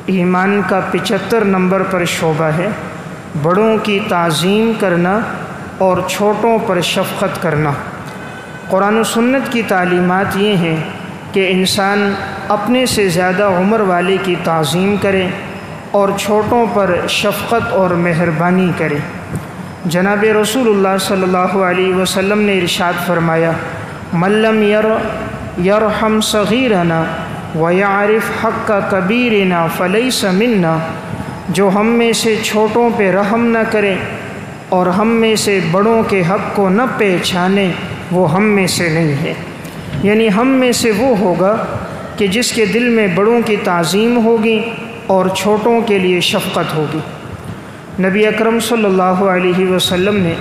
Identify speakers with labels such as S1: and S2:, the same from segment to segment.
S1: ایمان کا 75 نمبر پر شعبہ ہے بڑوں کی تعظیم کرنا اور چھوٹوں پر شفقت کرنا۔ قرآن و سنت کی تعلیمات یہ ہیں کہ انسان اپنے سے زیادہ عمر والے کی تعظیم کرے اور چھوٹوں پر شفقت اور مہربانی کرے۔ جناب رسول اللہ صلی اللہ علیہ وسلم نے ارشاد فرمایا، من لم یرحم صغیرنا ویعرف حق کبیرنا فلیس منا، جو ہم میں سے چھوٹوں پہ رحم نہ کرے اور ہم میں سے بڑوں کے حق کو نہ پہچانے وہ ہم میں سے نہیں ہے۔ یعنی ہم میں سے وہ ہوگا کہ جس کے دل میں بڑوں کی تعظیم ہوگی اور چھوٹوں کے لیے شفقت ہوگی۔ نبی اکرم صلی اللہ علیہ وسلم نے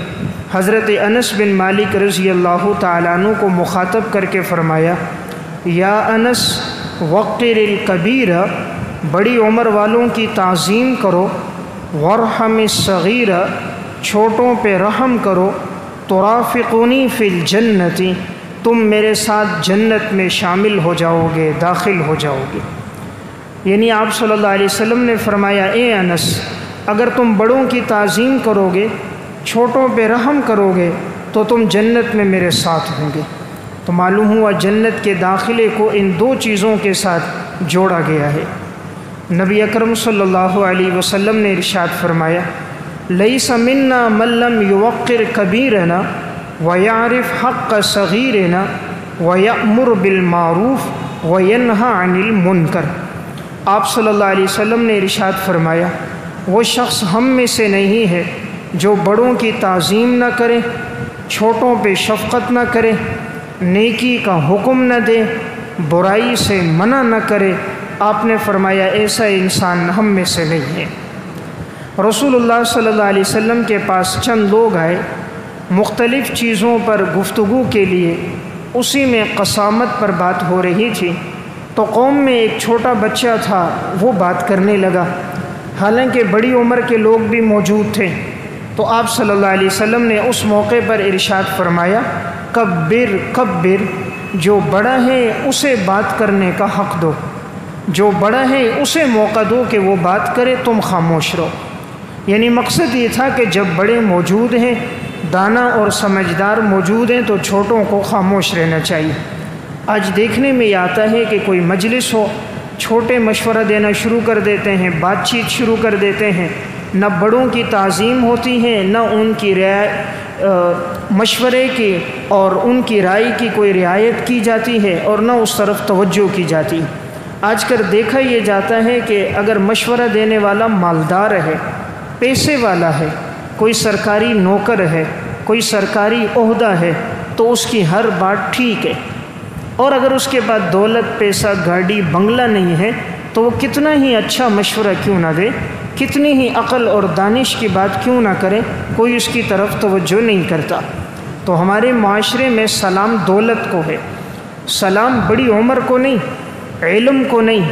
S1: حضرت انس بن مالک رضی اللہ تعالیٰ عنہ کو مخاطب کر کے فرمایا، یا انس وقر الکبیر، بڑی عمر والوں کی تعظیم کرو، وارحم الصغیر، چھوٹوں پہ رحم کرو، ترافقونی فی الجنت، تم میرے ساتھ جنت میں شامل ہو جاؤ گے، داخل ہو جاؤ گے۔ یعنی آپ صلی اللہ علیہ وسلم نے فرمایا، اے انس، اگر تم بڑوں کی تعظیم کرو گے، چھوٹوں پہ رحم کرو گے تو تم جنت میں میرے ساتھ ہوں گے۔ تو معلوم ہوا جنت کے داخلے کو ان دو چیزوں کے ساتھ جوڑا گیا ہے۔ نبی اکرم صلی اللہ علیہ وسلم نے ارشاد فرمایا، لیس منا من لم یوقر کبیرنا ویعرف حق صغیرنا ویأمر بالمعروف وینہی عن المنکر۔ آپ صلی اللہ علیہ وسلم نے ارشاد فرمایا، وہ شخص ہم میں سے نہیں ہے جو بڑوں کی تعظیم نہ کرے، چھوٹوں پہ شفقت نہ کرے، نیکی کا حکم نہ دے، برائی سے منع نہ کرے۔ آپ نے فرمایا ایسا انسان ہم میں سے نہیں ہے۔ رسول اللہ صلی اللہ علیہ وسلم کے پاس چند لوگ آئے مختلف چیزوں پر گفتگو کے لیے، اسی میں قسامت پر بات ہو رہی تھی، تو قوم میں ایک چھوٹا بچہ تھا، وہ بات کرنے لگا، حالانکہ بڑی عمر کے لوگ بھی موجود تھے۔ تو آپ صلی اللہ علیہ وسلم نے اس موقع پر ارشاد فرمایا، کبر کبر، جو بڑا ہے اسے بات کرنے کا حق دو، جو بڑا ہے اسے موقع دو کہ وہ بات کرے، تم خاموش رہو۔ یعنی مقصد یہ تھا کہ جب بڑے موجود ہیں، دانا اور سمجھدار موجود ہیں، تو چھوٹوں کو خاموش رہنا چاہیے۔ آج دیکھنے میں یہ آتا ہے کہ کوئی مجلس ہو، چھوٹے مشورہ دینا شروع کر دیتے ہیں، بات چیت شروع کر دیتے ہیں، نہ بڑوں کی تعظیم ہوتی ہے، نہ ان کی مشورے کی اور ان کی رائے کی کوئی رعایت کی جاتی ہے، اور نہ اس طرف توجہ کی جاتی ہے۔ آج کل دیکھا یہ جاتا ہے کہ اگر مشورہ دینے والا مالدار ہے، پیسے والا ہے، کوئی سرکاری نوکر ہے، کوئی سرکاری عہدہ ہے، تو اس کی ہر بات ٹھیک ہے، اور اگر اس کے بعد دولت، پیسہ، گاڑی، بنگلہ نہیں ہے تو وہ کتنا ہی اچھا مشورہ کیوں نہ دے، کتنی ہی عقل اور دانش کی بات کیوں نہ کرے، کوئی اس کی طرف توجہ نہیں کرتا۔ تو ہمارے معاشرے میں سلام دولت کو ہے، سلام بڑی عمر کو نہیں، علم کو نہیں،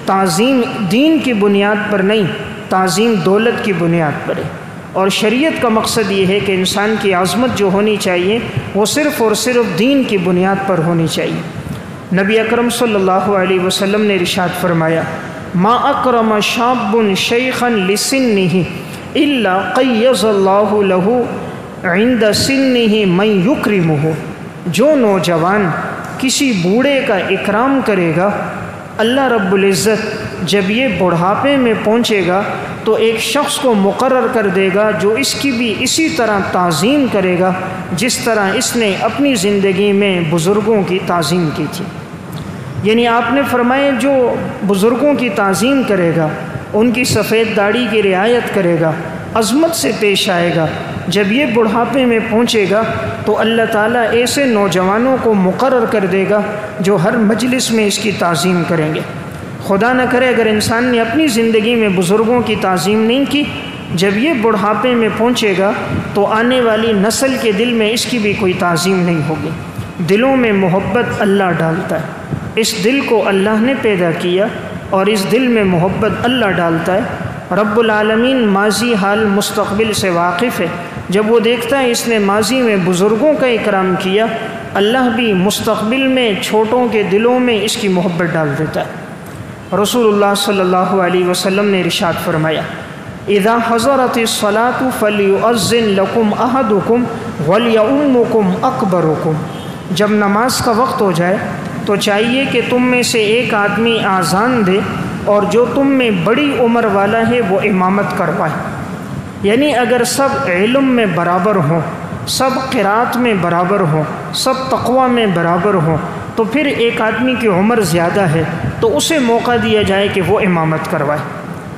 S1: تعظیم دین کی بنیاد پر نہیں، تعظیم دولت کی بنیاد پر ہے۔ اور شریعت کا مقصد یہ ہے کہ انسان کی عظمت جو ہونی چاہیے وہ صرف اور صرف دین کی بنیاد پر ہونی چاہیے۔ نبی اکرم صلی اللہ علیہ وسلم نے ارشاد فرمایا، ما اکرم شاب شیخا لسنہ الا قیض اللہ لہ عند سنہ من یکرمہ، جو نوجوان کسی بوڑھے کا اکرام کرے گا، اللہ رب العزت جب یہ بڑھاپے میں پہنچے گا تو ایک شخص کو مقرر کر دے گا جو اس کی بھی اسی طرح تعظیم کرے گا جس طرح اس نے اپنی زندگی میں بزرگوں کی تعظیم کی تھی۔ یعنی آپ نے فرمایا جو بزرگوں کی تعظیم کرے گا، ان کی سفید داڑھی کی رعایت کرے گا، عظمت سے پیش آئے گا، جب یہ بڑھاپے میں پہنچے گا تو اللہ تعالیٰ ایسے نوجوانوں کو مقرر کر دے گا جو ہر مجلس میں اس کی تعظیم کریں گے۔ خدا نہ کرے اگر انسان نے اپنی زندگی میں بزرگوں کی تعظیم نہیں کی، جب یہ بڑھاپے میں پہنچے گا تو آنے والی نسل کے دل میں اس کی بھی کوئی تعظیم نہیں ہوگی۔ دلوں میں محبت اللہ ڈالتا ہے، اس دل کو اللہ نے پیدا کیا اور اس دل میں محبت اللہ ڈالتا ہے۔ رب العالمین ماضی، حال، مستقبل سے واقف ہے۔ جب وہ دیکھتا ہے اس نے ماضی میں بزرگوں کا اکرام کیا، اللہ بھی مستقبل میں چھوٹوں کے دلوں میں اس کی محبت ڈال دیتا ہے۔ رسول اللہ صلی اللہ علیہ وسلم نے ارشاد فرمایا اذا حضرت الصلاۃ فلیؤذن لکم احدکم ولیؤمکم اکبرکم، جب نماز کا وقت ہو جائے تو چاہیے کہ تم میں سے ایک آدمی آذان دے اور جو تم میں بڑی عمر والا ہے وہ امامت کروائے۔ یعنی اگر سب علم میں برابر ہوں، سب قرات میں برابر ہوں، سب تقوی میں برابر ہوں، تو پھر ایک آدمی کی عمر زیادہ ہے تو اسے موقع دیا جائے کہ وہ امامت کروائے۔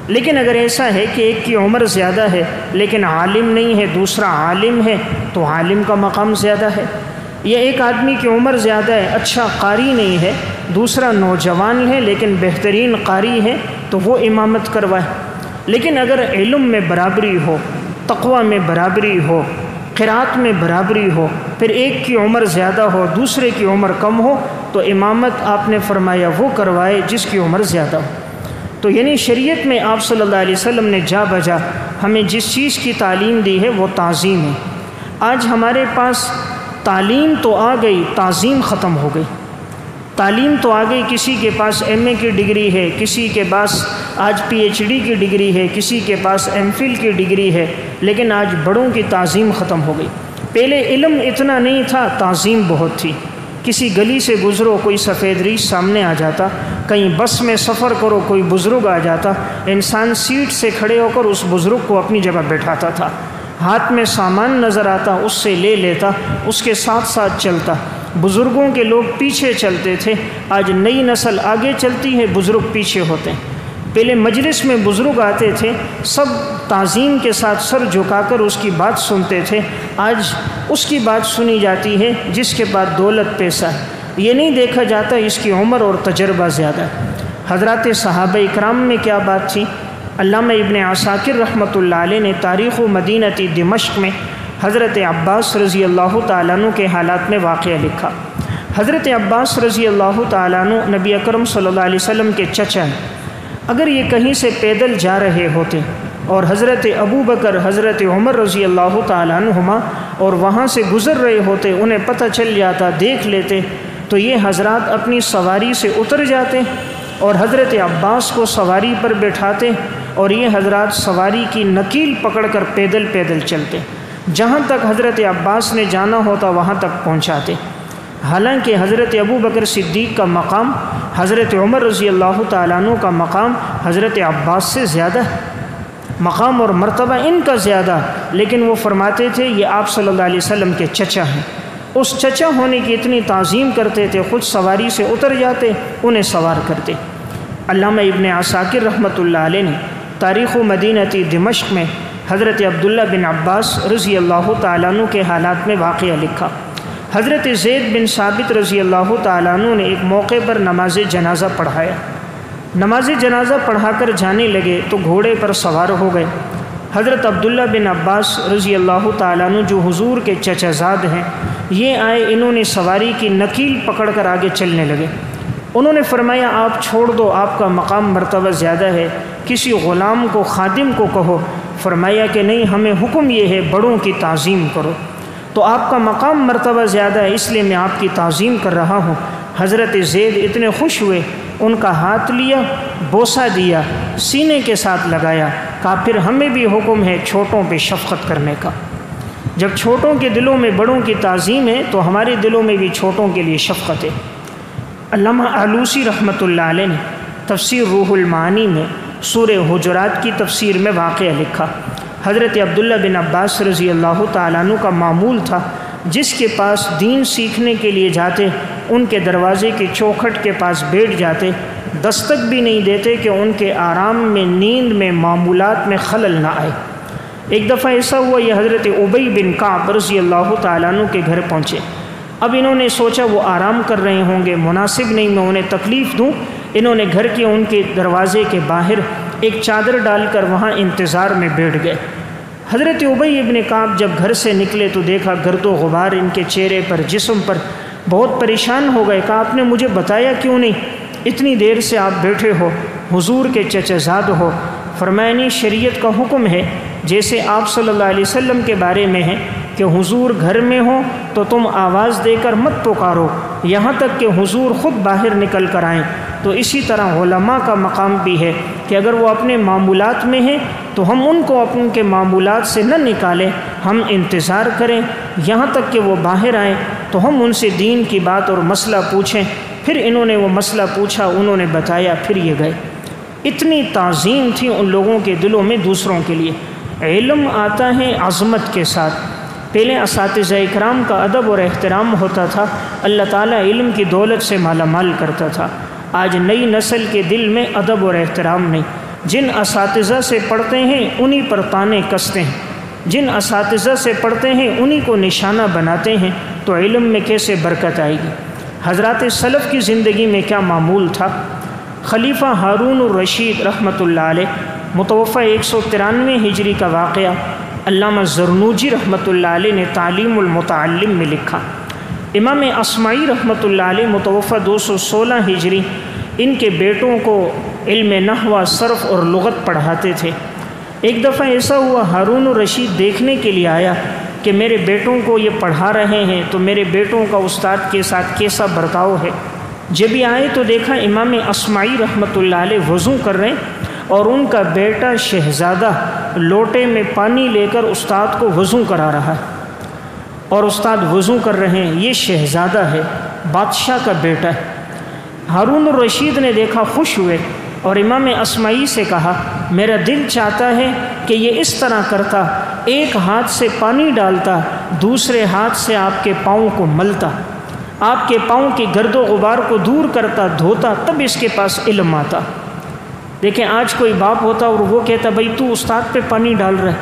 S1: لیکن اگر ایسا ہے کہ ایک کی عمر زیادہ ہے لیکن عالم نہیں ہے، دوسرا عالم ہے، تو عالم کا مقام زیادہ ہے۔ یا ایک آدمی کی عمر زیادہ ہے، اچھا قاری نہیں ہے، دوسرا نوجوان ہے لیکن بہترین قاری ہے، تو وہ امامت کروائے۔ لیکن اگر علم میں برابری ہو، تقوی میں برابری ہو، قرات میں برابری ہو، پھر ایک کی عمر زیادہ ہو دوسرے کی عمر کم ہو، تو امامت آپ نے فرمایا وہ کروائے جس کی عمر زیادہ ہو۔ تو یعنی شریعت میں آپ صلی اللہ علیہ وسلم نے جا بجا ہمیں جس چیز کی تعلیم دی ہے وہ تعظیم ہے۔ آج ہمارے پاس تعلیم تو آ گئی، تعظیم ختم ہو گئی۔ تعلیم تو آ گئی، کسی کے پاس ایم اے کی ڈگری ہے، کسی کے پاس آج پی ایچ ڈی کی ڈگری ہے، کسی کے پاس ایم فل کی ڈگری ہے، لیکن آج بڑوں کی تعظیم ختم ہو گئی۔ پہلے علم اتنا نہیں تھا، تعظیم بہت تھی۔ کسی گلی سے گزرو کوئی سفید ریش سامنے آ جاتا، کہیں بس میں سفر کرو کوئی بزرگ آ جاتا، انسان سیٹ سے کھڑے ہو کر اس بزرگ کو اپنی جگہ بیٹھاتا تھا، ہاتھ میں سامان نظر آتا اس سے لے لیتا، اس کے ساتھ ساتھ چلتا۔ بزرگوں کے لوگ پیچھے چلتے تھے، آج نئی نسل آگے چلتی ہے، بزرگ پیچھے ہوتے ہیں۔ پہلے مجلس میں بزرگ آتے تھے، سب تعظیم کے ساتھ سر جھکا کر اس کی بات سنتے تھے، آج اس کی بات سنی جاتی ہے جس کے بعد دولت پیسہ ہے، یہ نہیں دیکھا جاتا اس کی عمر اور تجربہ زیادہ ہے۔ حضرات صحابہ اکرام میں کیا بات تھی؟ علامہ ابن عساکر رحمۃ اللہ علیہ نے تاریخ مدینہ دمشق میں حضرت عباس رضی اللہ تعالیٰ عنہ کے حالات میں واقعہ لکھا۔ حضرت عباس رضی اللہ تعالیٰ عنہ نبی اکرم صلی اللہ علیہ وسلم کے چچا ہیں۔ اگر یہ کہیں سے پیدل جا رہے ہوتے اور حضرت ابو بکر حضرت عمر رضی اللہ تعالیٰ عنہما اور وہاں سے گزر رہے ہوتے، انہیں پتہ چل جاتا، دیکھ لیتے، تو یہ حضرات اپنی سواری سے اتر جاتے اور حضرت عباس کو سواری پر بٹھاتے اور یہ حضرات سواری کی نکیل پکڑ کر پیدل پیدل چلتے، جہاں تک حضرت عباس نے جانا ہوتا وہاں تک پہنچاتے۔ حالانکہ حضرت ابو بکر صدیق کا مقام، حضرت عمر رضی اللہ تعالیٰ عنہ کا مقام حضرت عباس سے زیادہ ہے، مقام اور مرتبہ ان کا زیادہ، لیکن وہ فرماتے تھے یہ آپ صلی اللہ علیہ وسلم کے چچا ہیں۔ اس چچا ہونے کی اتنی تعظیم کرتے تھے، خود سواری سے اتر جاتے، انہیں سوار کرتے۔ علامہ ابن عساکر رحمۃ اللہ علیہ نے تاریخ مدینہ دمشق میں حضرت عبداللہ بن عباس رضی اللہ تعالیٰ عنہ کے حالات میں واقعہ لکھا۔ حضرت زید بن ثابت رضی اللہ تعالیٰ عنہ نے ایک موقع پر نماز جنازہ پڑھایا۔ نماز جنازہ پڑھا کر جانے لگے تو گھوڑے پر سوار ہو گئے۔ حضرت عبداللہ بن عباس رضی اللہ تعالیٰ عنہ جو حضور کے چچا زاد ہیں، یہ آئے، انہوں نے سواری کی نکیل پکڑ کر آگے چلنے لگے۔ انہوں نے فرمایا آپ چھوڑ دو، آپ کا مقام مرتبہ زیادہ ہے، کسی غلام کو خادم کو کہو۔ فرمایا کہ نہیں، ہمیں حکم یہ ہے بڑوں کی تعظیم کرو، تو آپ کا مقام مرتبہ زیادہ ہے اس لیے میں آپ کی تعظیم کر رہا ہوں۔ حضرت زید اتنے خوش ہوئے، ان کا ہاتھ لیا، بوسہ دیا، سینے کے ساتھ لگایا، کہا پھر ہمیں بھی حکم ہے چھوٹوں پہ شفقت کرنے کا۔ جب چھوٹوں کے دلوں میں بڑوں کی تعظیم ہے تو ہمارے دلوں میں بھی چھوٹوں کے لیے شفقت ہے۔ علامہ آلوسی رحمۃ اللہ علیہ نے تفسیر روح المعانی میں سورہ حجرات کی تفسیر میں واقعہ لکھا۔ حضرت عبداللہ بن عباس رضی اللہ تعالیٰ عنہ کا معمول تھا، جس کے پاس دین سیکھنے کے لیے جاتے ان کے دروازے کے چوکھٹ کے پاس بیٹھ جاتے، دستک بھی نہیں دیتے کہ ان کے آرام میں، نیند میں، معمولات میں خلل نہ آئے۔ ایک دفعہ ایسا ہوا، یہ حضرت ابی بن کعب رضی اللہ تعالیٰ عنہ کے گھر پہنچے۔ اب انہوں نے سوچا وہ آرام کر رہے ہوں گے، مناسب نہیں میں انہیں تکلیف دوں، انہوں نے گھر کے ان کے دروازے کے باہر ایک چادر ڈال کر وہاں انتظار میں بیٹھ گئے۔ حضرت ابی بن کعب جب گھر سے نکلے تو دیکھا گرد و غبار ان کے چہرے پر، جسم پر، بہت پریشان ہو گئے۔ کہا آپ نے مجھے بتایا کیوں نہیں، اتنی دیر سے آپ بیٹھے ہو، حضور کے چچا زاد ہو۔ فرمایا نہیں، شریعت کا حکم ہے جیسے آپ صلی اللہ علیہ وسلم کے بارے میں ہے کہ حضور گھر میں ہو تو تم آواز دے کر مت پکارو، یہاں تک کہ حضور خود باہر نکل کر آئیں۔ تو اسی طرح علماء کا مقام بھی ہے کہ اگر وہ اپنے معمولات میں ہیں تو ہم ان کو ان کے معمولات سے نہ نکالیں، ہم انتظار کریں یہاں تک کہ وہ باہر آئیں تو ہم ان سے دین کی بات اور مسئلہ پوچھیں۔ پھر انہوں نے وہ مسئلہ پوچھا، انہوں نے بتایا، پھر یہ گئے۔ اتنی تعظیم تھی ان لوگوں کے دلوں میں دوسروں کے لیے۔ علم آتا ہے عظمت کے ساتھ۔ پہلے اساتذہ اکرام کا ادب اور احترام ہوتا تھا، اللہ تعالیٰ علم کی دولت سے مالا مال کرتا تھا۔ آج نئی نسل کے دل میں ادب اور احترام نہیں۔ جن اساتذہ سے پڑھتے ہیں انہی پر تانے کستے ہیں، جن اساتذہ سے پڑھتے ہیں انہی کو نشانہ بناتے ہیں، تو علم میں کیسے برکت آئے گی؟ حضرات سلف کی زندگی میں کیا معمول تھا؟ خلیفہ ہارون الرشید رحمۃ اللہ علیہ، متوفہ 193 ہجری کا واقعہ علامہ زرنوجی رحمۃ اللہ علیہ نے تعلیم المتعلم میں لکھا۔ امام اصمعی رحمۃ اللہ علیہ متوفہ 216 ہجری، ان کے بیٹوں کو علم نحو، صرف اور لغت پڑھاتے تھے۔ ایک دفعہ ایسا ہوا، ہارون الرشید دیکھنے کے لیے آیا کہ میرے بیٹوں کو یہ پڑھا رہے ہیں تو میرے بیٹوں کا استاد کے ساتھ کیسا برتاؤ ہے۔ جب یہ آئے تو دیکھا امام اصمعی رحمۃ اللہ علیہ وضو کر رہے ہیں اور ان کا بیٹا شہزادہ لوٹے میں پانی لے کر استاد کو وضو کرا رہا ہے، اور استاد وضو کر رہے ہیں۔ یہ شہزادہ ہے، بادشاہ کا بیٹا ہے۔ ہارون الرشید نے دیکھا، خوش ہوئے اور امام اصمعی سے کہا، میرا دل چاہتا ہے کہ یہ اس طرح کرتا، ایک ہاتھ سے پانی ڈالتا، دوسرے ہاتھ سے آپ کے پاؤں کو ملتا، آپ کے پاؤں کی گرد و غبار کو دور کرتا، دھوتا، تب اس کے پاس علم آتا۔ دیکھیں آج کوئی باپ ہوتا اور وہ کہتا، بھائی تو استاد پہ پانی ڈال رہے،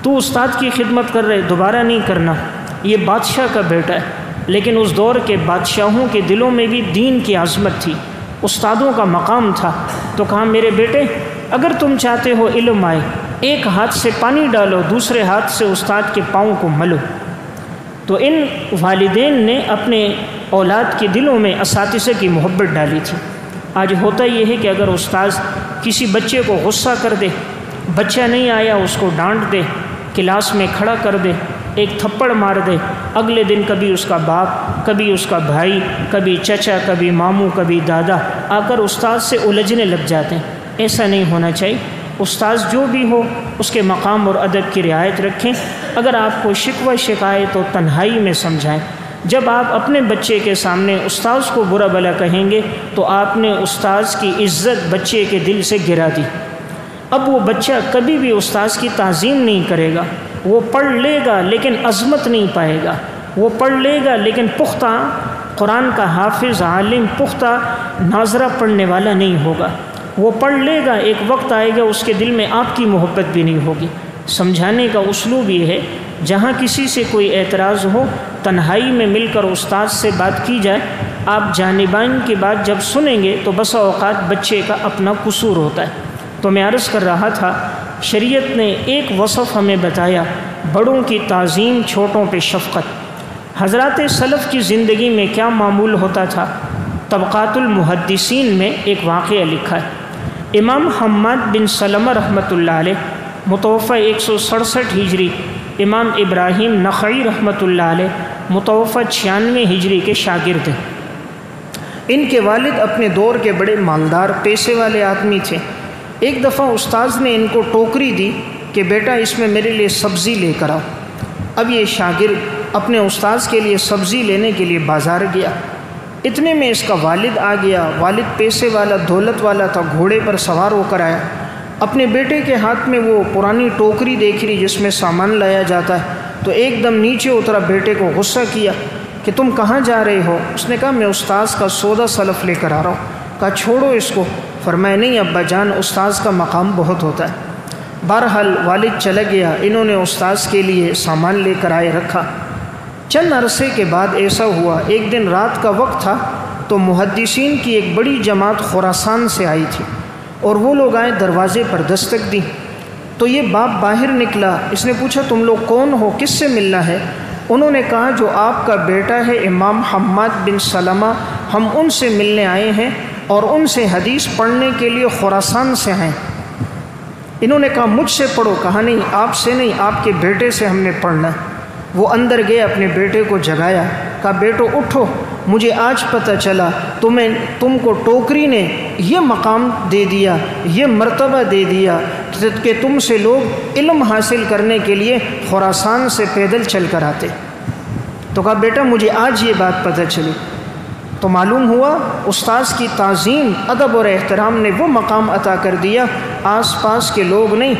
S1: تو استاد کی خدمت کر رہے، دوبارہ نہیں کرنا۔ یہ بادشاہ کا بیٹا ہے، لیکن اس دور کے بادشاہوں کے دلوں میں بھی دین کی عظمت تھی، استادوں کا مقام تھا۔ تو کہا، میرے بیٹے اگر تم چاہتے ہو علم آئے، ایک ہاتھ سے پانی ڈالو، دوسرے ہاتھ سے استاد کے پاؤں کو ملو۔ تو ان والدین نے اپنے اولاد کے دلوں میں اساتذہ کی محبت ڈالی تھی۔ آج ہوتا یہ ہے کہ اگر استاذ کسی بچے کو غصہ کر دے، بچہ نہیں آیا اس کو ڈانٹ دے، کلاس میں کھڑا کر دے، ایک تھپڑ مار دے، اگلے دن کبھی اس کا باپ، کبھی اس کا بھائی، کبھی چچا، کبھی ماموں، کبھی دادا آ کر استاذ سے الجھنے لگ جاتے ہیں۔ ایسا نہیں ہونا چاہیے۔ استاذ جو بھی ہو اس کے مقام اور ادب کی رعایت رکھیں۔ اگر آپ کو شکوہ شکایت تو تنہائی میں سمجھائیں۔ جب آپ اپنے بچے کے سامنے استاذ کو برا بھلا کہیں گے تو آپ نے استاذ کی عزت بچے کے دل سے گرا دی۔ اب وہ بچہ کبھی بھی استاذ کی تعظیم نہیں کرے گا۔ وہ پڑھ لے گا لیکن عظمت نہیں پائے گا، وہ پڑھ لے گا لیکن پختہ قرآن کا حافظ، عالم، پختہ ناظرہ پڑھنے والا نہیں ہوگا۔ وہ پڑھ لے گا، ایک وقت آئے گا اس کے دل میں آپ کی محبت بھی نہیں ہوگی۔ سمجھانے کا اسلوب یہ ہے، جہاں کسی سے کوئی اعتراض ہو تنہائی میں مل کر استاد سے بات کی جائے۔ آپ جانبین کی بات جب سنیں گے تو بسا اوقات بچے کا اپنا قصور ہوتا ہے۔ تو میں عرض کر رہا تھا، شریعت نے ایک وصف ہمیں بتایا، بڑوں کی تعظیم، چھوٹوں پہ شفقت۔ حضرات سلف کی زندگی میں کیا معمول ہوتا تھا؟ طبقات المحدثین میں ایک واقعہ لکھا ہے۔ امام حماد بن سلمہ رحمۃ اللہ علیہ متوفہ 167 ہجری، امام ابراہیم نخعی رحمۃ اللہ علیہ متوفہ 96 ہجری کے شاگرد ہیں۔ ان کے والد اپنے دور کے بڑے مالدار پیسے والے آدمی تھے۔ ایک دفعہ استاذ نے ان کو ٹوکری دی کہ بیٹا اس میں میرے لیے سبزی لے کر آؤ۔ اب یہ شاگرد اپنے استاذ کے لیے سبزی لینے کے لیے بازار گیا۔ اتنے میں اس کا والد آ گیا۔ والد پیسے والا، دولت والا تھا، گھوڑے پر سوار ہو کر آیا۔ اپنے بیٹے کے ہاتھ میں وہ پرانی ٹوکری دیکھ لی جس میں سامان لایا جاتا ہے، تو ایک دم نیچے اترا، بیٹے کو غصہ کیا کہ تم کہاں جا رہے ہو؟ اس نے کہا میں استاذ کا سودا سلف لے کر آ رہا ہوں۔ کہا چھوڑو اس کو۔ فرمایا نہیں ابا جان، استاذ کا مقام بہت ہوتا ہے۔ بہرحال والد چلا گیا، انہوں نے استاذ کے لیے سامان لے کر آئے رکھا۔ چند عرصے کے بعد ایسا ہوا، ایک دن رات کا وقت تھا تو محدثین کی ایک بڑی جماعت خراسان سے آئی تھی، اور وہ لوگ آئے، دروازے پر دستک دی تو یہ باپ باہر نکلا۔ اس نے پوچھا تم لوگ کون ہو، کس سے ملنا ہے؟ انہوں نے کہا جو آپ کا بیٹا ہے امام حماد بن سلمہ، ہم ان سے ملنے آئے ہیں اور ان سے حدیث پڑھنے کے لیے خراسان سے ہیں۔ انہوں نے کہا مجھ سے پڑھو۔ کہا نہیں، آپ سے نہیں، آپ کے بیٹے سے ہم نے پڑھنا ہے۔ وہ اندر گئے، اپنے بیٹے کو جگایا، کہا بیٹو اٹھو، مجھے آج پتہ چلا تم کو ٹوکری نے یہ مقام دے دیا، یہ مرتبہ دے دیا کہ تم سے لوگ علم حاصل کرنے کے لیے خراسان سے پیدل چل کر آتے۔ تو کہا بیٹا مجھے آج یہ بات پتہ چلی۔ تو معلوم ہوا استاذ کی تعظیم، ادب اور احترام نے وہ مقام عطا کر دیا، آس پاس کے لوگ نہیں،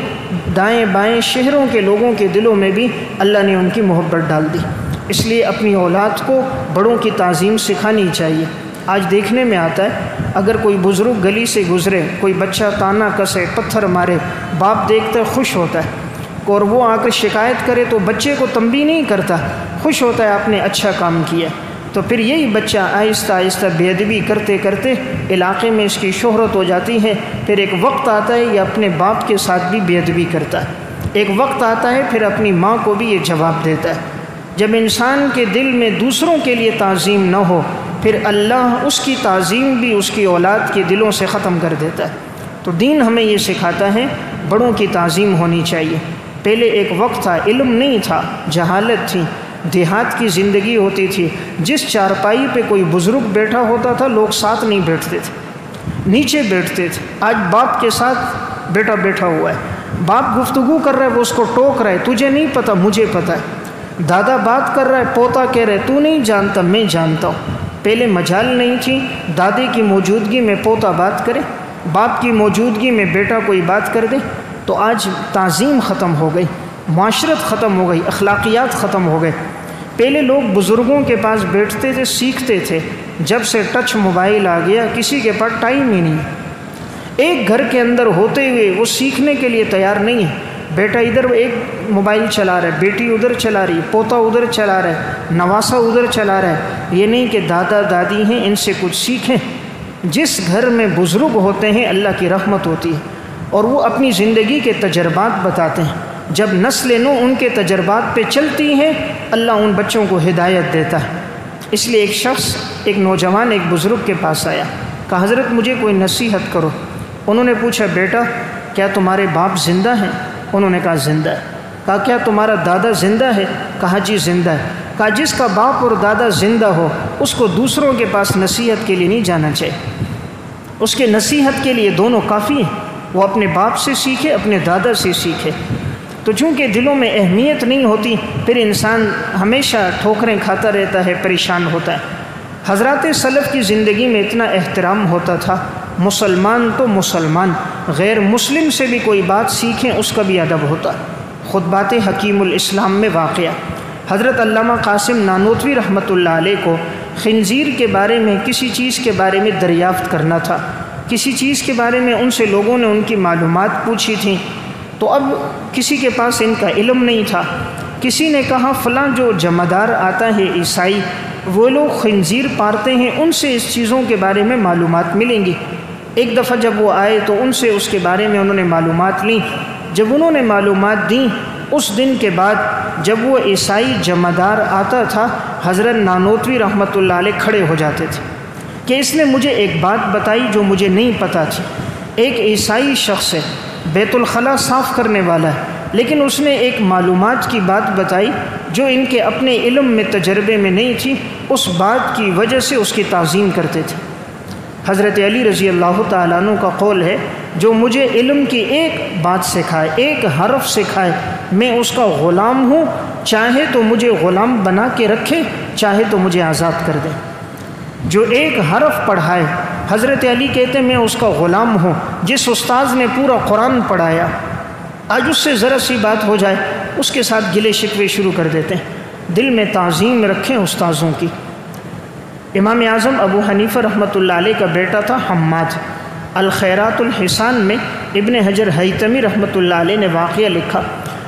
S1: دائیں بائیں شہروں کے لوگوں کے دلوں میں بھی اللہ نے ان کی محبت ڈال دی۔ اس لیے اپنی اولاد کو بڑوں کی تعظیم سکھانی چاہیے۔ آج دیکھنے میں آتا ہے اگر کوئی بزرگ گلی سے گزرے، کوئی بچہ تانا کسے، پتھر مارے، باپ دیکھتا ہے خوش ہوتا ہے، اور وہ آ کر شکایت کرے تو بچے کو تنبیہ نہیں کرتا، خوش ہوتا ہے آپ نے اچھا کام کیا۔ تو پھر یہی بچہ آہستہ آہستہ بے ادبی کرتے کرتے علاقے میں اس کی شہرت ہو جاتی ہے، پھر ایک وقت آتا ہے یہ اپنے باپ کے ساتھ بھی بے ادبی کرتا ہے، ایک وقت آتا ہے پھر اپنی ماں کو بھی یہ جواب دیتا ہے۔ جب انسان کے دل میں دوسروں کے لیے تعظیم نہ ہو، پھر اللہ اس کی تعظیم بھی اس کی اولاد کے دلوں سے ختم کر دیتا ہے۔ تو دین ہمیں یہ سکھاتا ہے بڑوں کی تعظیم ہونی چاہیے۔ پہلے ایک وقت تھا علم نہیں تھا، جہالت تھی، دیہات کی زندگی ہوتی تھی، جس چارپائی پہ کوئی بزرگ بیٹھا ہوتا تھا لوگ ساتھ نہیں بیٹھتے تھے، نیچے بیٹھتے تھے۔ آج باپ کے ساتھ بیٹا بیٹھا ہوا ہے، باپ گفتگو کر رہا ہے وہ اس کو ٹوک رہا ہے، تجھے نہیں پتہ مجھے پتہ ہے، دادا بات کر رہا ہے پوتا کہہ رہا ہے تو نہیں جانتا میں جانتا ہوں۔ پہلے مجال نہیں تھی دادے کی موجودگی میں پوتا بات کرے، باپ کی موجودگی میں بیٹا کوئی بات کر دے۔ تو آج تعظیم ختم ہو گئی، معاشرت ختم ہو گئی، اخلاقیات ختم ہو گئے۔ پہلے لوگ بزرگوں کے پاس بیٹھتے تھے، سیکھتے تھے، جب سے ٹچ موبائل آ گیا کسی کے پاس ٹائم ہی نہیں، ایک گھر کے اندر ہوتے ہوئے وہ سیکھنے کے لیے تیار نہیں ہے۔ بیٹا ادھر ایک موبائل چلا رہا ہے، بیٹی ادھر چلا رہی ہے، پوتا ادھر چلا رہا ہے، نواسا ادھر چلا رہا ہے۔ یہ نہیں کہ دادا دادی ہیں ان سے کچھ سیکھیں۔ جس گھر میں بزرگ ہوتے ہیں اللہ کی رحمت ہوتی ہے، اور وہ اپنی زندگی کے تجربات بتاتے ہیں۔ جب نسل نو ان کے تجربات پہ چلتی ہے اللہ ان بچوں کو ہدایت دیتا ہے۔ اس لیے ایک شخص، ایک نوجوان ایک بزرگ کے پاس آیا، کہا حضرت مجھے کوئی نصیحت کرو۔ انہوں نے پوچھا بیٹا کیا تمہارے باپ زندہ ہیں؟ انہوں نے کہا زندہ ہے۔ کہا کیا تمہارا دادا زندہ ہے؟ کہا جی زندہ ہے۔ کہا جس کا باپ اور دادا زندہ ہو اس کو دوسروں کے پاس نصیحت کے لیے نہیں جانا چاہیے، اس کے نصیحت کے لیے دونوں کافی ہیں، وہ اپنے باپ سے سیکھے اپنے دادا سے سیکھے۔ تو چونکہ دلوں میں اہمیت نہیں ہوتی پھر انسان ہمیشہ ٹھوکریں کھاتا رہتا ہے، پریشان ہوتا ہے۔ حضرات سلف کی زندگی میں اتنا احترام ہوتا تھا، مسلمان تو مسلمان، غیر مسلم سے بھی کوئی بات سیکھیں اس کا بھی ادب ہوتا۔ خطبات حکیم الاسلام میں واقعہ، حضرت علامہ قاسم نانوتوی رحمۃ اللہ علیہ کو خنزیر کے بارے میں کسی چیز کے بارے میں دریافت کرنا تھا، کسی چیز کے بارے میں ان سے لوگوں نے ان کی معلومات پوچھی تھیں، تو اب کسی کے پاس ان کا علم نہیں تھا۔ کسی نے کہا فلاں جو جمعدار آتا ہے عیسائی، وہ لوگ خنزیر پارتے ہیں، ان سے اس چیزوں کے بارے میں معلومات ملیں گی۔ ایک دفعہ جب وہ آئے تو ان سے اس کے بارے میں انہوں نے معلومات لیں۔ جب انہوں نے معلومات دیں اس دن کے بعد جب وہ عیسائی جمعدار آتا تھا حضرت نانوتوی رحمۃ اللہ علیہ کھڑے ہو جاتے تھے کہ اس نے مجھے ایک بات بتائی جو مجھے نہیں پتہ تھی۔ ایک عیسائی شخص ہے، بیت الخلاء صاف کرنے والا ہے، لیکن اس نے ایک معلومات کی بات بتائی جو ان کے اپنے علم میں تجربے میں نہیں تھی، اس بات کی وجہ سے اس کی تعظیم کرتے تھے۔ حضرت علی رضی اللہ تعالیٰ عنہ کا قول ہے جو مجھے علم کی ایک بات سکھائے، ایک حرف سکھائے، میں اس کا غلام ہوں، چاہے تو مجھے غلام بنا کے رکھے، چاہے تو مجھے آزاد کر دے۔ جو ایک حرف پڑھائے، حضرت علی کہتے ہیں میں اس کا غلام ہوں۔ جس استاذ نے پورا قرآن پڑھایا آج اس سے ذرا سی بات ہو جائے اس کے ساتھ گلے شکوے شروع کر دیتے ہیں۔ دل میں تعظیم رکھیں استاذوں کی۔ امام اعظم ابو حنیفہ رحمۃ اللہ علیہ کا بیٹا تھا حماد۔ الخیرات الحسان میں ابن حجر ہیثمی رحمۃ اللہ علیہ نے واقعہ لکھا،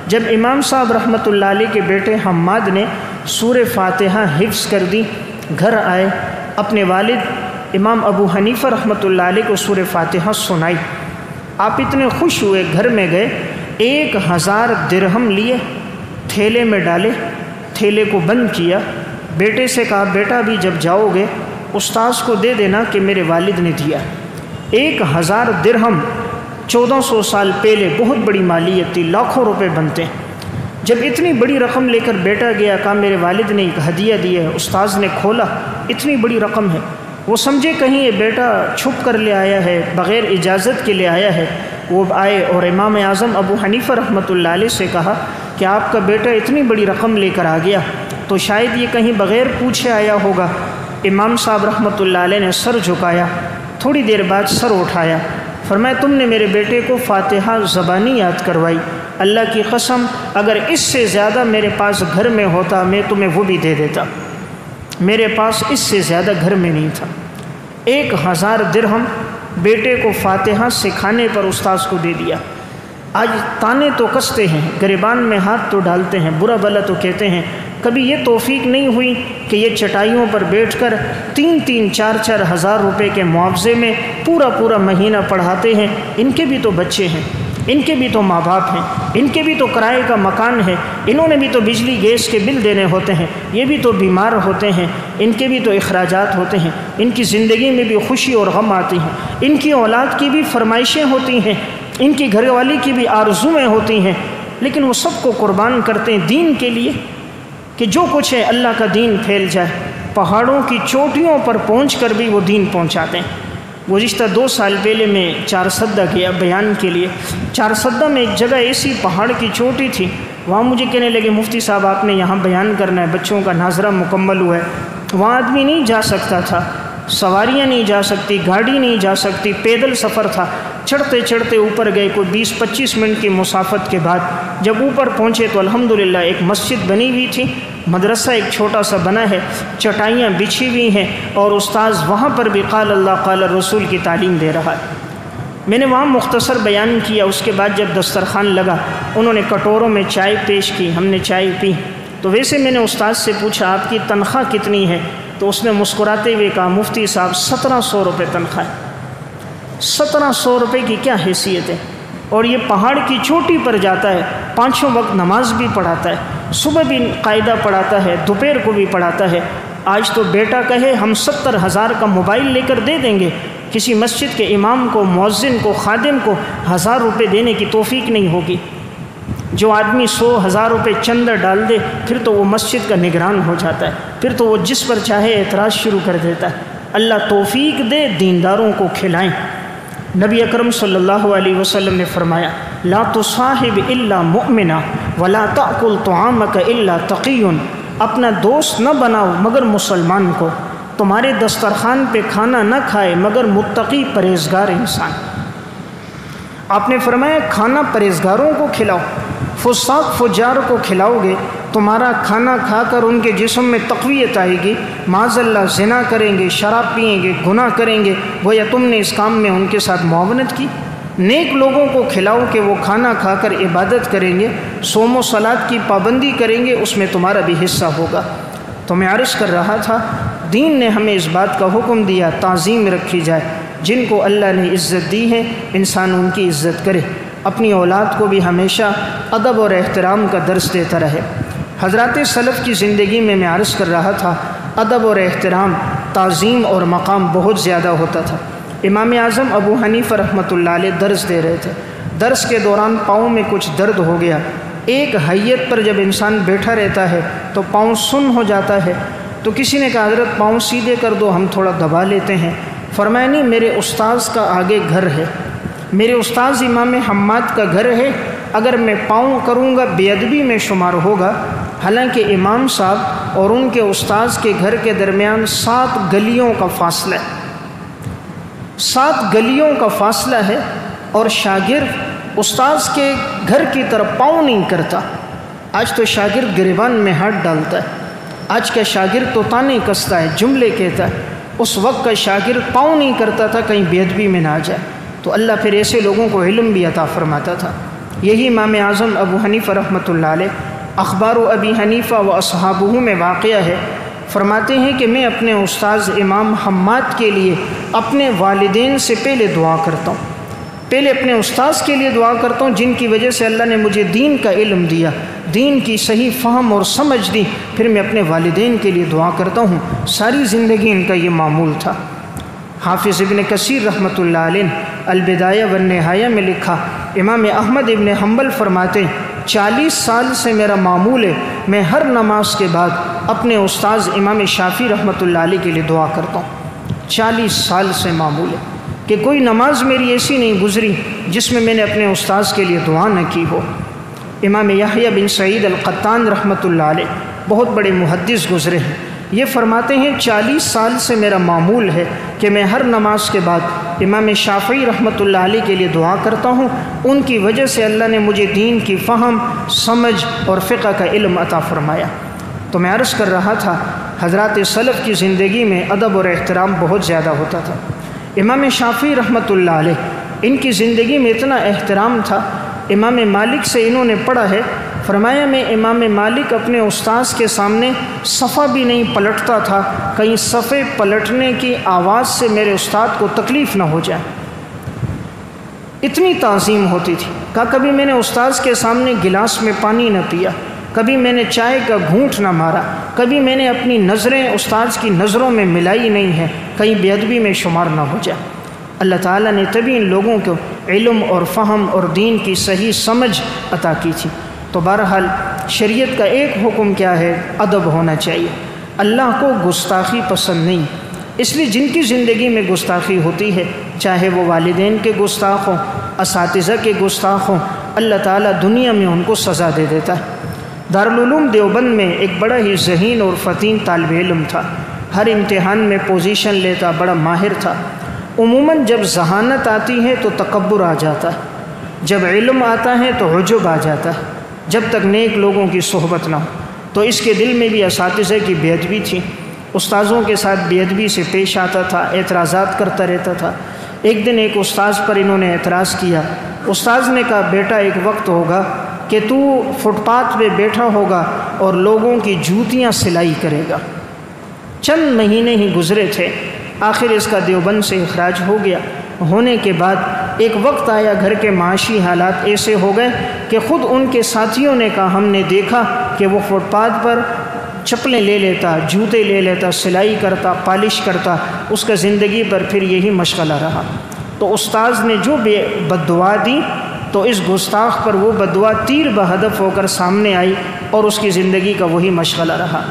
S1: جب امام صاحب رحمۃ اللہ علیہ کے بیٹے حماد نے سورہ فاتحہ حفظ کر دی، گھر آئے، اپنے والد امام ابو حنیفہ رحمۃ اللہ علیہ کو سورہ فاتحہ سنائی۔ آپ اتنے خوش ہوئے، گھر میں گئے، 1000 درہم لیے، تھیلے میں ڈالے، تھیلے کو بند کیا، بیٹے سے کہا بیٹا بھی جب جاؤ گے استاذ کو دے دینا کہ میرے والد نے دیا۔ 1000 درہم 1400 سال پہلے بہت بڑی مالیت تھی، لاکھوں روپے بنتے ہیں۔ جب اتنی بڑی رقم لے کر بیٹا گیا، کہا میرے والد نے ایک ہدیہ دی ہے، استاذ نے کھولا اتنی بڑی رقم ہے۔ وہ سمجھے کہیں یہ بیٹا چھپ کر لے آیا ہے، بغیر اجازت کے لے آیا ہے۔ وہ آئے اور امام اعظم ابو حنیفہ رحمۃ اللہ علیہ سے کہا کہ آپ کا بیٹا اتنی بڑی رقم لے کر آ گیا تو شاید یہ کہیں بغیر پوچھے آیا ہوگا۔ امام صاحب رحمۃ اللہ علیہ نے سر جھکایا، تھوڑی دیر بعد سر اٹھایا، فرمایا تم نے میرے بیٹے کو فاتحہ زبانی یاد کروائی، اللہ کی قسم اگر اس سے زیادہ میرے پاس گھر میں ہوتا میں تمہیں وہ بھی دے دیتا، میرے پاس اس سے زیادہ گھر میں نہیں تھا۔ 1000 درہم بیٹے کو فاتحہ سکھانے پر استاذ کو دے دیا۔ آج تانے تو کستے ہیں، گریبان میں ہاتھ تو ڈالتے ہیں، برا بھلا تو کہتے ہیں، کبھی یہ توفیق نہیں ہوئی کہ یہ چٹائیوں پر بیٹھ کر 3-3 4-4 ہزار روپے کے معاوضے میں پورا مہینہ پڑھاتے ہیں۔ ان کے بھی تو بچے ہیں، ان کے بھی تو ماں باپ ہیں، ان کے بھی تو کرائے کا مکان ہے، انہوں نے بھی تو بجلی گیس کے بل دینے ہوتے ہیں، یہ بھی تو بیمار ہوتے ہیں، ان کے بھی تو اخراجات ہوتے ہیں، ان کی زندگی میں بھی خوشی اور غم آتی ہیں، ان کی اولاد کی بھی فرمائشیں ہوتی ہیں، ان کی گھر والی کی بھی آرزویں ہوتی ہیں، لیکن وہ سب کو قربان کرتے ہیں دین کے لیے کہ جو کچھ ہے اللہ کا دین پھیل جائے۔ پہاڑوں کی چوٹیوں پر پہنچ کر بھی وہ دین پہنچاتے ہیں۔ گزشتہ 2 سال پہلے میں 4 سدہ گیا بیان کے لیے۔ 4 سدہ میں ایک جگہ ایسی پہاڑ کی چوٹی تھی، وہاں مجھے کہنے لگے مفتی صاحب آپ نے یہاں بیان کرنا ہے، بچوں کا ناظرہ مکمل ہوا ہے۔ وہاں آدمی نہیں جا سکتا تھا، سواریاں نہیں جا سکتی، گاڑی نہیں جا سکتی، پیدل سفر تھا۔ چڑھتے چڑھتے اوپر گئے، کوئی 20-25 منٹ کی مسافت کے بعد جب اوپر پہنچے تو الحمدللہ ایک مسجد بنی ہوئی تھی، مدرسہ ایک چھوٹا سا بنا ہے، چٹائیاں بچھی ہوئی ہیں، اور استاذ وہاں پر بھی قال اللہ قال رسول کی تعلیم دے رہا ہے۔ میں نے وہاں مختصر بیان کیا، اس کے بعد جب دسترخوان لگا انہوں نے کٹوروں میں چائے پیش کی، ہم نے چائے پی۔ تو ویسے میں نے استاذ سے پوچھا آپ کی تنخواہ کتنی ہے؟ تو اس نے مسکراتے ہوئے کہا مفتی صاحب 1700 روپے تنخواہ ہے۔ 1700 روپے کی کیا حیثیت ہے؟ اور یہ پہاڑ کی چوٹی پر جاتا ہے، 5 وقت نماز بھی پڑھاتا ہے، صبح بھی قاعدہ پڑھاتا ہے، دوپہر کو بھی پڑھاتا ہے۔ آج تو بیٹا کہے ہم 70,000 کا موبائل لے کر دے دیں گے، کسی مسجد کے امام کو، مؤذن کو، خادم کو 1000 روپے دینے کی توفیق نہیں ہوگی۔ جو آدمی 100,000 روپے چندہ ڈال دے پھر تو وہ مسجد کا نگران ہو جاتا ہے، پھر تو وہ جس پر چاہے اعتراض شروع کر دیتا ہے۔ اللہ توفیق دے دینداروں کو کھلائیں۔ نبی اکرم صلی اللہ علیہ وسلم نے فرمایا لا تصاحب الا مؤمنا ولا تأکل طعامک الا تقی، اپنا دوست نہ بناؤ مگر مسلمان کو، تمہارے دسترخوان پہ کھانا نہ کھائے مگر متقی پرہیزگار انسان۔ آپ نے فرمایا کھانا پرہیزگاروں کو کھلاؤ، فساق فجار کو کھلاؤ گے تمہارا کھانا کھا کر ان کے جسم میں تقویت آئے گی، معاذ اللہ زنا کریں گے، شراب پئیں گے، گناہ کریں گے، گویا تم نے اس کام میں ان کے ساتھ معاونت کی۔ نیک لوگوں کو کھلاؤ کہ وہ کھانا کھا کر عبادت کریں گے، صوم و صلاۃ کی پابندی کریں گے، اس میں تمہارا بھی حصہ ہوگا۔ تو میں عرض کر رہا تھا دین نے ہمیں اس بات کا حکم دیا تعظیم رکھی جائے، جن کو اللہ نے عزت دی ہے انسان ان کی عزت کرے، اپنی اولاد کو بھی ہمیشہ ادب اور احترام کا درس دیتا رہے۔ حضرات سلف کی زندگی میں عرض کر رہا تھا ادب اور احترام، تعظیم اور مقام بہت زیادہ ہوتا تھا۔ امام اعظم ابو حنیفہ رحمۃ اللہ علیہ درس دے رہے تھے، درس کے دوران پاؤں میں کچھ درد ہو گیا۔ ایک حیت پر جب انسان بیٹھا رہتا ہے تو پاؤں سن ہو جاتا ہے، تو کسی نے کہا حضرت پاؤں سیدھے کر دو ہم تھوڑا دبا لیتے ہیں۔ فرمایا نہیں، میرے استاذ کا آگے گھر ہے، میرے استاذ امام حماد کا گھر ہے، اگر میں پاؤں کروں گا بے ادبی میں شمار ہوگا۔ حالانکہ امام صاحب اور ان کے استاذ کے گھر کے درمیان 7 گلیوں کا فاصلہ ہے، 7 گلیوں کا فاصلہ ہے، اور شاگرد استاذ کے گھر کی طرف پاؤں نہیں کرتا۔ آج تو شاگرد گریبان میں ہاتھ ڈالتا ہے، آج کا شاگرد تو تانے کستا ہے، جملے کہتا ہے، اس وقت کا شاگرد پاؤں نہیں کرتا تھا کہیں بے ادبی میں نہ آ جائے، تو اللہ پھر ایسے لوگوں کو علم بھی عطا فرماتا تھا۔ یہی امام اعظم ابو حنیفہ رحمۃ اللہ علیہ اخبار ابی حنیفہ و اصحابہ میں واقعہ ہے، فرماتے ہیں کہ میں اپنے استاذ امام حماد کے لیے اپنے والدین سے پہلے دعا کرتا ہوں، پہلے اپنے استاذ کے لیے دعا کرتا ہوں جن کی وجہ سے اللہ نے مجھے دین کا علم دیا، دین کی صحیح فہم اور سمجھ دی، پھر میں اپنے والدین کے لیے دعا کرتا ہوں۔ ساری زندگی ان کا یہ معمول تھا۔ حافظ ابن کثیر رحمۃ اللہ علیہ البدایہ والنہایہ میں لکھا، امام احمد ابن حنبل فرماتے 40 سال سے میرا معمول ہے، میں ہر نماز کے بعد اپنے استاذ امام شافعی رحمۃ اللہ علیہ کے لیے دعا کرتا ہوں۔ 40 سال سے معمول ہے کہ کوئی نماز میری ایسی نہیں گزری جس میں میں نے اپنے استاذ کے لیے دعا نہ کی ہو۔ امام یحییٰ بن سعید القطان رحمۃ اللہ علیہ بہت بڑے محدث گزرے ہیں، یہ فرماتے ہیں 40 سال سے میرا معمول ہے کہ میں ہر نماز کے بعد امام شافعی رحمۃ اللہ علیہ کے لیے دعا کرتا ہوں۔ ان کی وجہ سے اللہ نے مجھے دین کی فہم، سمجھ اور فقہ کا علم عطا فرمایا۔ تو میں عرض کر رہا تھا، حضرات سلف کی زندگی میں ادب اور احترام بہت زیادہ ہوتا تھا۔ امام شافعی رحمۃ اللہ علیہ، ان کی زندگی میں اتنا احترام تھا، امام مالک سے انہوں نے پڑھا ہے، فرمایا میں امام مالک اپنے استاذ کے سامنے صفحہ بھی نہیں پلٹتا تھا، کہیں صفحے پلٹنے کی آواز سے میرے استاد کو تکلیف نہ ہو جائے، اتنی تعظیم ہوتی تھی۔ کہا کبھی میں نے استاذ کے سامنے گلاس میں پانی نہ پیا، کبھی میں نے چائے کا گھونٹ نہ مارا، کبھی میں نے اپنی نظریں استاذ کی نظروں میں ملائی نہیں ہے، کہیں بے ادبی میں شمار نہ ہو جائے۔ اللہ تعالیٰ نے تبھی ان لوگوں کو علم اور فہم اور دین کی صحیح سمجھ عطا کی تھی۔ تو بہرحال شریعت کا ایک حکم کیا ہے؟ ادب ہونا چاہیے۔ اللہ کو گستاخی پسند نہیں، اس لیے جن کی زندگی میں گستاخی ہوتی ہے، چاہے وہ والدین کے گستاخ ہوں، اساتذہ کے گستاخ ہوں، اللہ تعالیٰ دنیا میں ان کو سزا دے دیتا ہے۔ دارالعلوم دیوبند میں ایک بڑا ہی ذہین اور فتین طالب علم تھا، ہر امتحان میں پوزیشن لیتا، بڑا ماہر تھا۔ عموماً جب ذہانت آتی ہے تو تکبر آ جاتا ہے، جب علم آتا ہے تو عجب آ جاتا ہے، جب تک نیک لوگوں کی صحبت نہ ہو۔ تو اس کے دل میں بھی اساتذہ کی بے ادبی تھی، استاذوں کے ساتھ بے ادبی سے پیش آتا تھا، اعتراضات کرتا رہتا تھا۔ ایک دن ایک استاذ پر انہوں نے اعتراض کیا، استاذ نے کہا بیٹا ایک وقت ہوگا کہ تو فٹ پاتھ پہ بیٹھا ہوگا اور لوگوں کی جوتیاں سلائی کرے گا۔ چند مہینے ہی گزرے تھے، آخر اس کا دیوبند سے اخراج ہو گیا۔ ہونے کے بعد ایک وقت آیا، گھر کے معاشی حالات ایسے ہو گئے کہ خود ان کے ساتھیوں نے کہا ہم نے دیکھا کہ وہ فٹ پاتھ پر چپلیں لے لیتا، جوتے لے لیتا، سلائی کرتا، پالش کرتا، اس کا زندگی پر پھر یہی مشغلہ رہا۔ تو استاذ نے جو بد دعا دی تو اس گستاخ پر وہ بد دعا تیر بہدف ہو کر سامنے آئی اور اس کی زندگی کا وہی مشغلہ رہا۔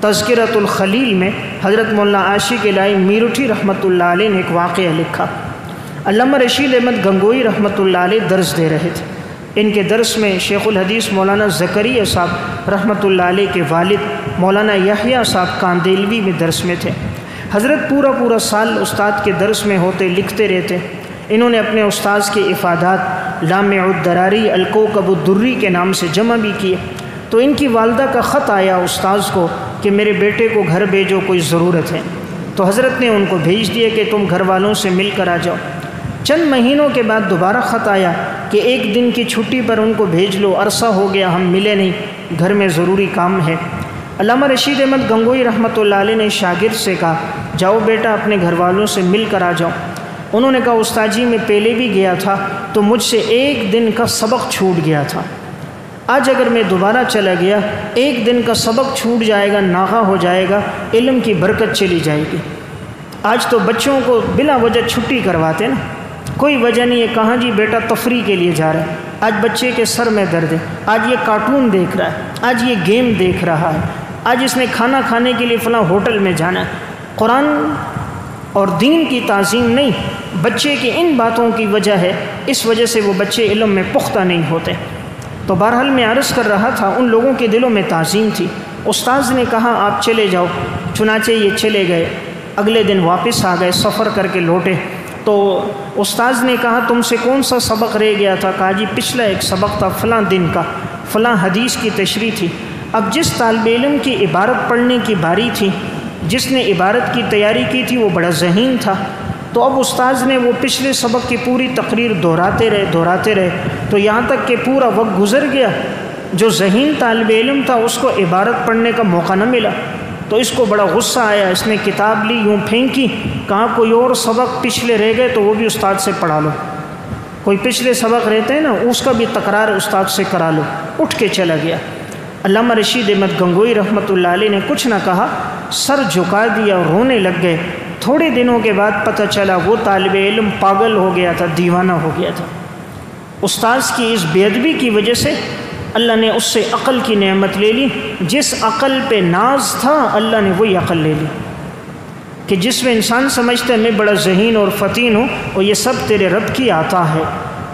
S1: تذکرۃ الخلیل میں حضرت مولانا عاشق الہی میرٹھی رحمۃ اللہ علیہ نے ایک واقعہ لکھا۔ علامہ رشید احمد گنگوئی رحمۃ اللہ علیہ درس دے رہے تھے، ان کے درس میں شیخ الحدیث مولانا زکریا صاحب رحمۃ اللہ علیہ کے والد مولانا یحییٰ صاحب کاندیلوی میں درس میں تھے۔ حضرت پورا سال استاد کے درس میں ہوتے، لکھتے رہتے۔ انہوں نے اپنے استاذ کے افادات لامع الدراری الکوکب الدری کے نام سے جمع بھی کیے۔ تو ان کی والدہ کا خط آیا استاذ کو کہ میرے بیٹے کو گھر بھیجو، کوئی ضرورت ہے۔ تو حضرت نے ان کو بھیج دیا کہ تم گھر والوں سے مل کر آ جاؤ۔ چند مہینوں کے بعد دوبارہ خط آیا کہ ایک دن کی چھٹی پر ان کو بھیج لو، عرصہ ہو گیا ہم ملے نہیں، گھر میں ضروری کام ہے۔ علامہ رشید احمد گنگوئی رحمۃ اللہ علیہ نے شاگرد سے کہا جاؤ بیٹا اپنے گھر والوں سے مل کر آ جاؤ۔ انہوں نے کہا استاد جی میں پہلے بھی گیا تھا تو مجھ سے ایک دن کا سبق چھوٹ گیا تھا، آج اگر میں دوبارہ چلا گیا ایک دن کا سبق چھوٹ جائے گا، ناغہ ہو جائے گا، علم کی برکت چلی جائے گی۔ آج تو بچوں کو بلا وجہ چھٹی کرواتے نا، کوئی وجہ نہیں ہے، کہاں جی بیٹا تفریح کے لیے جا رہا ہے، آج بچے کے سر میں درد ہے، آج یہ کارٹون دیکھ رہا ہے، آج یہ گیم دیکھ رہا ہے، آج اس نے کھانا کھانے کے لیے فلاں ہوٹل میں جانا ہے۔ قرآن اور دین کی تعظیم نہیں، بچے کی ان باتوں کی وجہ ہے، اس وجہ سے وہ بچے علم میں پختہ نہیں ہوتے۔ تو بہرحال میں عرض کر رہا تھا ان لوگوں کے دلوں میں تعظیم تھی۔ استاذ نے کہا آپ چلے جاؤ، چنانچہ یہ چلے گئے، اگلے دن واپس آ گئے، سفر کر کے لوٹے۔ تو استاذ نے کہا تم سے کون سا سبق رہ گیا تھا؟ کہا جی پچھلا ایک سبق تھا فلاں دن کا، فلاں حدیث کی تشریح تھی۔ اب جس طالب علم کی عبارت پڑھنے کی باری تھی، جس نے عبارت کی تیاری کی تھی وہ بڑا ذہین تھا، تو اب استاذ نے وہ پچھلے سبق کی پوری تقریر دہراتے رہے تو یہاں تک کہ پورا وقت گزر گیا، جو ذہین طالب علم تھا اس کو عبارت پڑھنے کا موقع نہ ملا۔ تو اس کو بڑا غصہ آیا، اس نے کتاب لی یوں پھینکی، کہا کوئی اور سبق پچھلے رہ گئے تو وہ بھی استاد سے پڑھا لو، کوئی پچھلے سبق رہتے ہیں نا اس کا بھی تکرار استاد سے کرا لو۔ اٹھ کے چلا گیا۔ علامہ رشید احمد گنگوئی رحمۃ اللہ علیہ نے کچھ نہ کہا، سر جھکا دیا اور رونے لگ گئے۔ تھوڑے دنوں کے بعد پتہ چلا وہ طالب علم پاگل ہو گیا تھا، دیوانہ ہو گیا تھا۔ استاذ کی اس بے ادبی کی وجہ سے اللہ نے اس سے عقل کی نعمت لے لی، جس عقل پہ ناز تھا اللہ نے وہی عقل لے لی، کہ جس میں انسان سمجھتا ہے میں بڑا ذہین اور فطین ہوں، اور یہ سب تیرے رب کی عطا ہے۔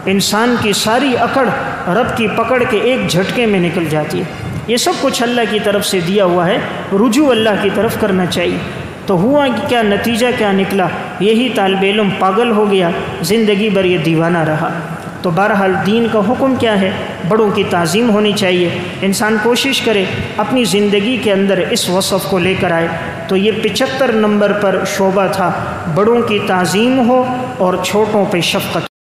S1: انسان کی ساری اکڑ رب کی پکڑ کے ایک جھٹکے میں نکل جاتی ہے۔ یہ سب کچھ اللہ کی طرف سے دیا ہوا ہے، رجوع اللہ کی طرف کرنا چاہیے۔ تو ہوا کیا نتیجہ کیا نکلا؟ یہی طالب علم پاگل ہو گیا، زندگی بھر یہ دیوانہ رہا۔ تو بہرحال دین کا حکم کیا ہے؟ بڑوں کی تعظیم ہونی چاہیے۔ انسان کوشش کرے اپنی زندگی کے اندر اس وصف کو لے کر آئے۔ تو یہ 75 نمبر پر شعبہ تھا، بڑوں کی تعظیم ہو اور چھوٹوں پہ شفقت۔